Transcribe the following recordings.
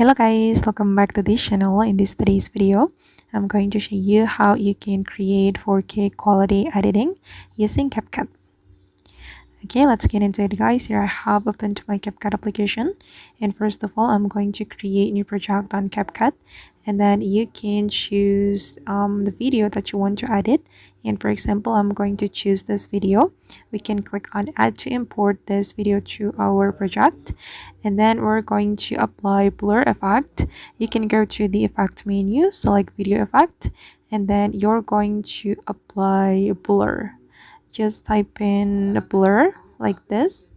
Hello guys, welcome back to this channel. In today's video, I'm going to show you how you can create 4K quality editing using CapCut. Okay, let's get into it guys. Here I have opened my CapCut application, and first of all I'm going to create new project on CapCut, and then you can choose the video that you want to edit. And for example, I'm going to choose this video. We can click on add to import this video to our project, and then we're going to apply blur effect. You can go to the effect menu, select video effect, and then you're going to apply blur. Just type in a blur like this.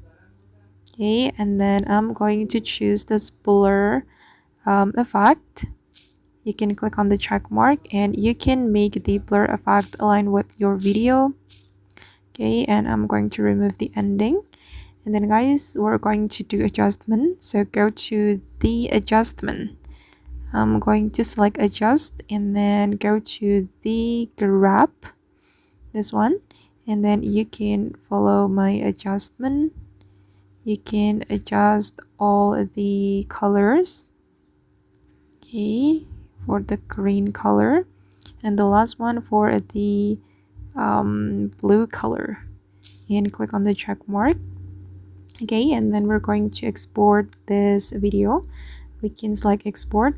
Okay, and then I'm going to choose this blur effect. You can click on the check mark and you can make the blur effect align with your video. Okay, and I'm going to remove the ending, and then guys, we're going to do adjustment. So go to the adjustment. I'm going to select adjust and then go to the grab, this one, and then you can follow my adjustment. You can adjust all the colors, okay, for the green color, and the last one for the blue color, and click on the check mark. Okay, and then we're going to export this video. We can select export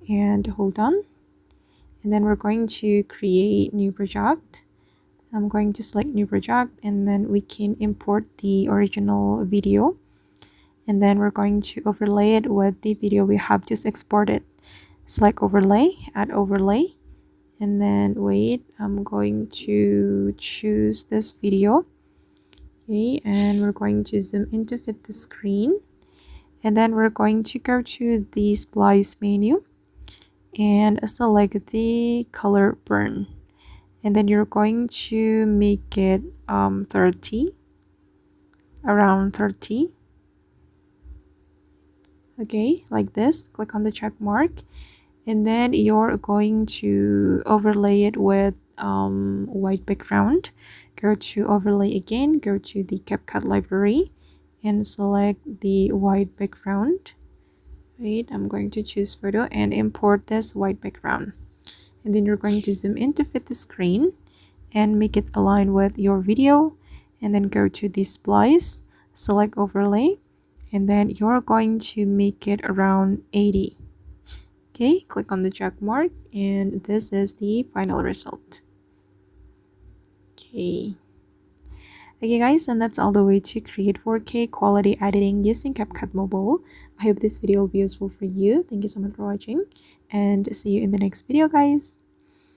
and hold on, and then we're going to create new project. I'm going to select new project, and then we can import the original video, and then we're going to overlay it with the video we have just exported. Select overlay, add overlay, and then wait, I'm going to choose this video. Okay, and we're going to zoom in to fit the screen, and then we're going to go to the splice menu and select the color burn, and then you're going to make it 30, around 30. Okay, like this. Click on the check mark, and then you're going to overlay it with white background. Go to overlay again, go to the CapCut library and select the white background. Wait, I'm going to choose photo and import this white background, and then you're going to zoom in to fit the screen and make it align with your video, and then go to the splice, select overlay, and then you're going to make it around 80. Okay, click on the check mark, and this is the final result. Okay guys, and that's all the way to create 4K quality editing using CapCut Mobile. I hope this video will be useful for you. Thank you so much for watching, and see you in the next video guys.